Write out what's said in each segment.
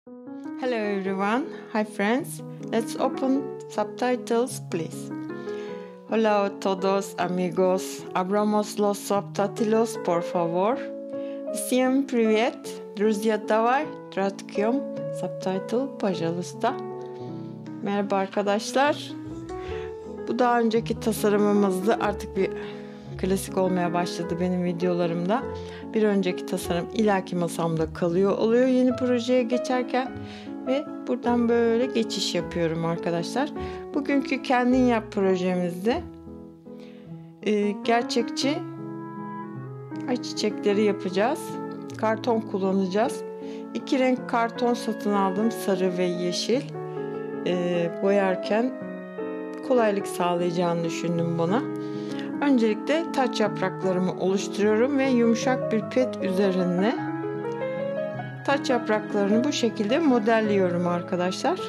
Hello everyone, hi friends. Let's open subtitles please. Hola a todos amigos. Abramos los subtítulos por favor. Всем привет, друзья, давай traducción subtitle, пожалуйста. Merhaba arkadaşlar. Bu daha önceki tasarımımızdı. Artık bir klasik olmaya başladı benim videolarımda. Bir önceki tasarım ilaki masamda kalıyor oluyor yeni projeye geçerken ve buradan böyle geçiş yapıyorum arkadaşlar. Bugünkü kendin yap projemizde gerçekçi ayçiçekleri yapacağız. Karton kullanacağız. 2 renk karton satın aldım, sarı ve yeşil. Boyarken kolaylık sağlayacağını düşündüm buna. Öncelikle taç yapraklarımı oluşturuyorum ve yumuşak bir pet üzerine taç yapraklarını bu şekilde modelliyorum arkadaşlar.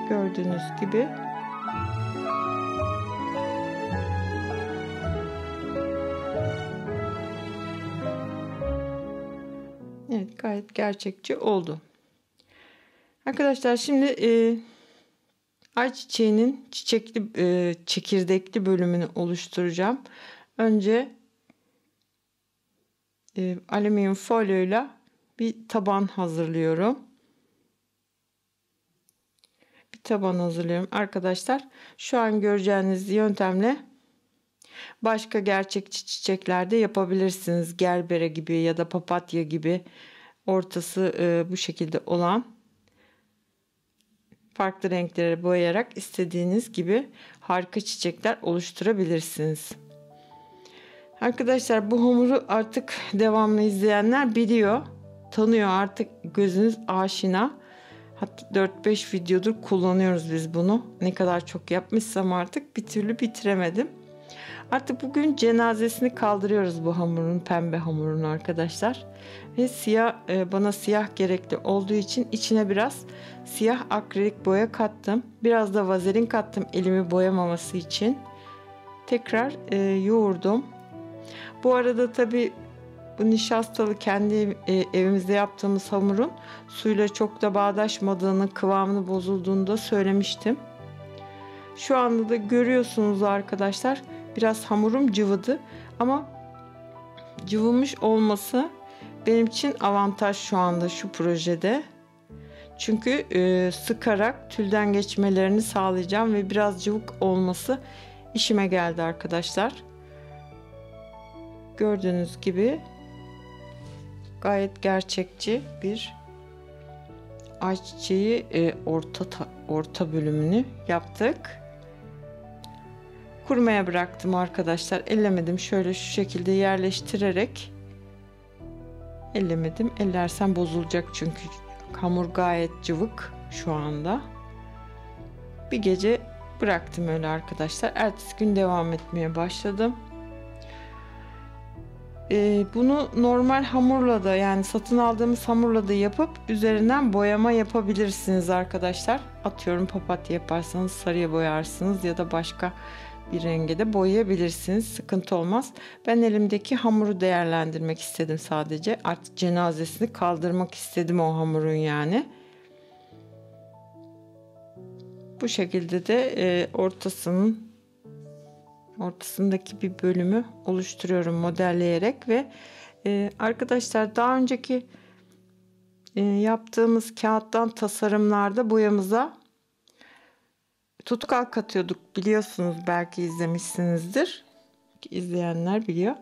Gördüğünüz gibi. Evet, gayet gerçekçi oldu. Arkadaşlar şimdi ayçiçeğinin çekirdekli bölümünü oluşturacağım. Önce alüminyum folyoyla bir taban hazırlıyorum. Arkadaşlar. Şu an göreceğiniz yöntemle başka gerçekçi çiçeklerde yapabilirsiniz. Gerbere gibi ya da papatya gibi ortası bu şekilde olan farklı renklere boyayarak istediğiniz gibi harika çiçekler oluşturabilirsiniz. Arkadaşlar bu hamuru artık devamlı izleyenler biliyor, tanıyor, artık gözünüz aşina. Hatta 4-5 videodur kullanıyoruz biz bunu. Ne kadar çok yapmışsam artık bir türlü bitiremedim. Artık bugün cenazesini kaldırıyoruz bu hamurun, pembe hamurun arkadaşlar. Ve siyah, bana siyah gerekli olduğu için içine biraz siyah akrilik boya kattım. Biraz da vazelin kattım elimi boyamaması için. Tekrar yoğurdum. Bu arada tabi bu nişastalı kendi evimizde yaptığımız hamurun suyla çok da bağdaşmadığını, kıvamını bozulduğunu da söylemiştim. Şu anda da görüyorsunuz arkadaşlar, biraz hamurum cıvıdı ama cıvımış olması benim için avantaj şu anda şu projede. Çünkü sıkarak tülden geçmelerini sağlayacağım ve biraz cıvık olması işime geldi arkadaşlar. Gördüğünüz gibi gayet gerçekçi bir ayçiçeği orta bölümünü yaptık. Kurumaya bıraktım arkadaşlar. Ellemedim. Şöyle şu şekilde yerleştirerek ellemedim. Ellersem bozulacak çünkü hamur gayet cıvık şu anda. Bir gece bıraktım öyle arkadaşlar. Ertesi gün devam etmeye başladım. Bunu normal hamurla da, yani satın aldığımız hamurla da yapıp üzerinden boyama yapabilirsiniz arkadaşlar. Atıyorum papatya yaparsanız sarıya boyarsınız ya da başka bir renge de boyayabilirsiniz. Sıkıntı olmaz. Ben elimdeki hamuru değerlendirmek istedim sadece. Artık cenazesini kaldırmak istedim o hamurun yani. Bu şekilde de ortasındaki bir bölümü oluşturuyorum modelleyerek ve arkadaşlar daha önceki yaptığımız kağıttan tasarımlarda boyamıza tutkal katıyorduk, biliyorsunuz, belki izlemişsinizdir, izleyenler biliyor.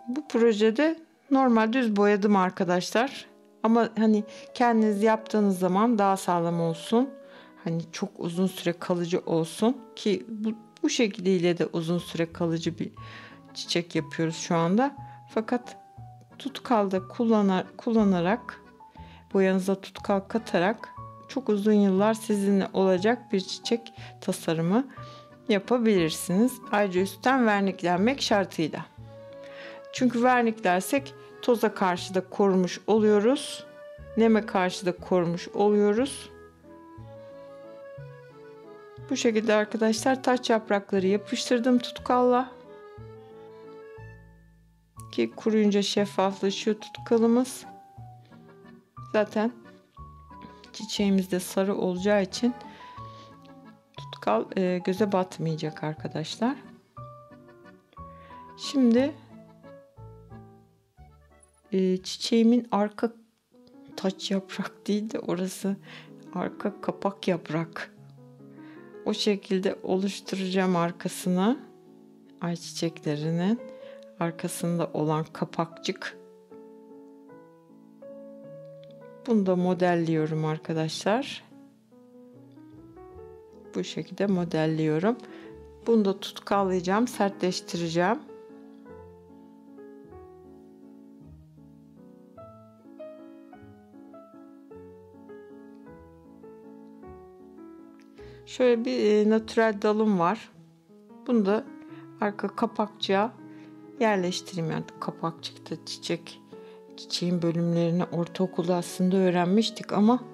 Bu projede normal düz boyadım arkadaşlar, ama hani kendiniz yaptığınız zaman daha sağlam olsun, hani çok uzun süre kalıcı olsun ki bu şekliyle de uzun süre kalıcı bir çiçek yapıyoruz şu anda. Fakat tutkalda kullanarak, boyanıza tutkal katarak çok uzun yıllar sizinle olacak bir çiçek tasarımı yapabilirsiniz. Ayrıca üstten verniklenmek şartıyla. Çünkü verniklersek toza karşı da korumuş oluyoruz. Neme karşı da korumuş oluyoruz. Bu şekilde arkadaşlar taç yaprakları yapıştırdım tutkalla. ki kuruyunca şeffaflaşıyor tutkalımız. Zaten çiçeğimiz de sarı olacağı için tutkal göze batmayacak arkadaşlar. Şimdi çiçeğimin arka taç yaprak değil de orası arka kapak yaprak. O şekilde oluşturacağım arkasına. Ayçiçeklerinin arkasında olan kapakçık. Bunu da modelliyorum arkadaşlar. Bu şekilde modelliyorum. Bunu da tutkallayacağım, sertleştireceğim. Şöyle bir natürel dalım var. Bunu da arka kapakçığa yerleştireyim. Yani kapakçıkta çiçeğin bölümlerini ortaokulda aslında öğrenmiştik ama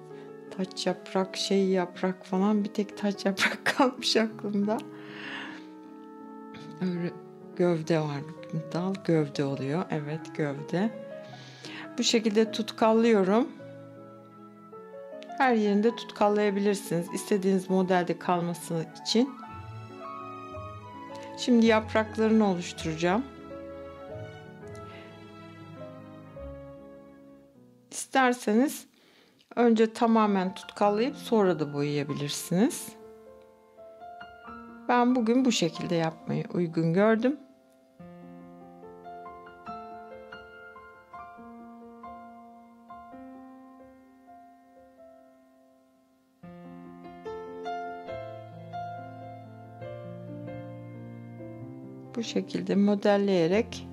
taç yaprak, yaprak falan, bir tek taç yaprak kalmış aklımda. Öyle gövde var. Dal gövde oluyor. Evet, gövde. Bu şekilde tutkallıyorum. Her yerinde tutkallayabilirsiniz. İstediğiniz modelde kalması için. Şimdi yapraklarını oluşturacağım. İsterseniz önce tamamen tutkallayıp sonra da boyayabilirsiniz. Ben bugün bu şekilde yapmayı uygun gördüm. Bu şekilde modelleyerek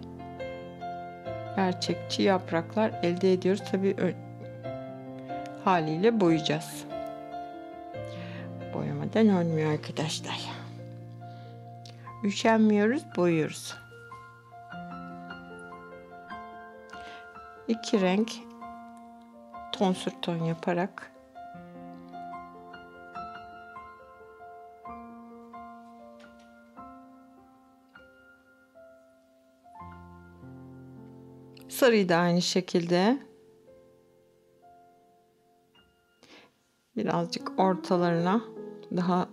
gerçekçi yapraklar elde ediyoruz. Tabii haliyle boyayacağız. Boyamadan olmuyor arkadaşlar. Üşenmiyoruz, boyuyoruz. İki renk ton sür ton yaparak sarıyı da aynı şekilde birazcık ortalarına daha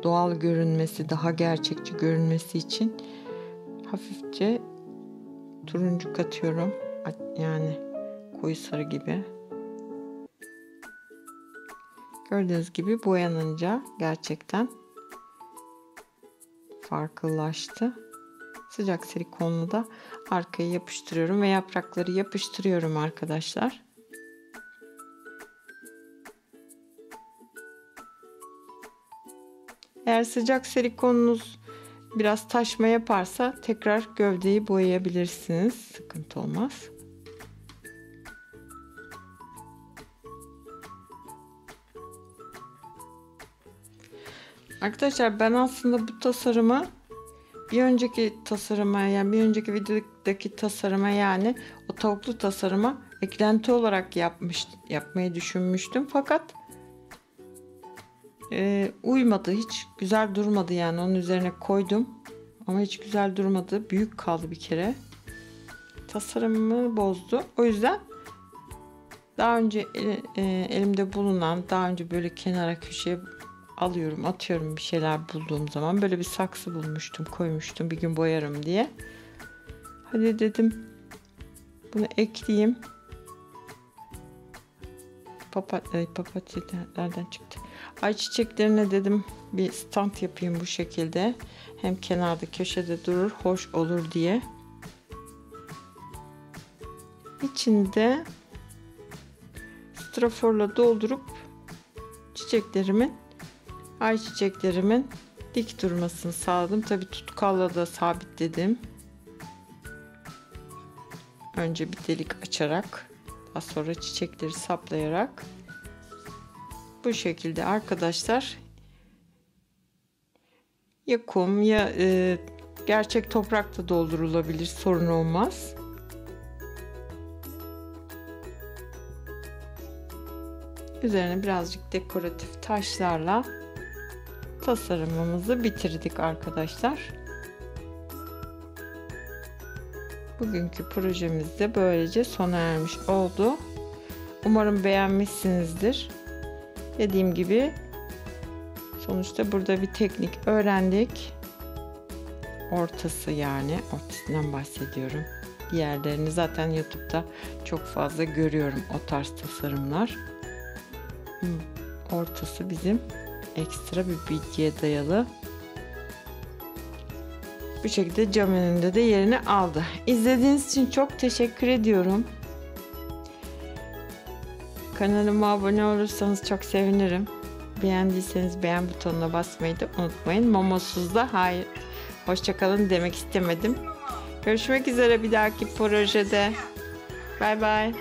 doğal görünmesi, daha gerçekçi görünmesi için hafifçe turuncu katıyorum. Yani koyu sarı gibi. Gördüğünüz gibi boyanınca gerçekten farklılaştı. Sıcak silikonlu da arkaya yapıştırıyorum ve yaprakları yapıştırıyorum arkadaşlar. Eğer sıcak silikonunuz biraz taşma yaparsa tekrar gövdeyi boyayabilirsiniz. Sıkıntı olmaz. Arkadaşlar ben aslında bu tasarımı bir önceki videodaki tasarıma, yani o tavuklu tasarıma eklenti olarak yapmayı düşünmüştüm. Fakat uymadı, hiç güzel durmadı, yani onun üzerine koydum ama hiç güzel durmadı, büyük kaldı bir kere, tasarımımı bozdu. O yüzden daha önce elimde bulunan, daha önce böyle kenara köşeye alıyorum, atıyorum bir şeyler bulduğum zaman. Böyle bir saksı bulmuştum, koymuştum bir gün boyarım diye. Hadi dedim bunu ekleyeyim. Papatya nereden çıktı? Ayçiçeklerine dedim bir stand yapayım bu şekilde. Hem kenarda köşede durur, hoş olur diye. İçinde straforla doldurup ayçiçeklerimin dik durmasını sağladım. Tabii tutkalla da sabitledim. Önce bir delik açarak, daha sonra çiçekleri saplayarak. Bu şekilde arkadaşlar, ya kum ya gerçek toprakta doldurulabilir, sorun olmaz. Üzerine birazcık dekoratif taşlarla tasarımımızı bitirdik arkadaşlar. Bugünkü projemiz de böylece sona ermiş oldu. Umarım beğenmişsinizdir. Dediğim gibi sonuçta burada bir teknik öğrendik. Ortası, yani ortasından bahsediyorum. Diğerlerini zaten YouTube'da çok fazla görüyorum, o tarz tasarımlar. Ortası bizim ekstra bir bilgiye dayalı. Bu şekilde cam önünde de yerini aldı. İzlediğiniz için çok teşekkür ediyorum. Kanalıma abone olursanız çok sevinirim. Beğendiyseniz beğen butonuna basmayı da unutmayın. Momosuzda hayır, hoşça kalın demek istemedim. Görüşmek üzere bir dahaki projede. Bay bay.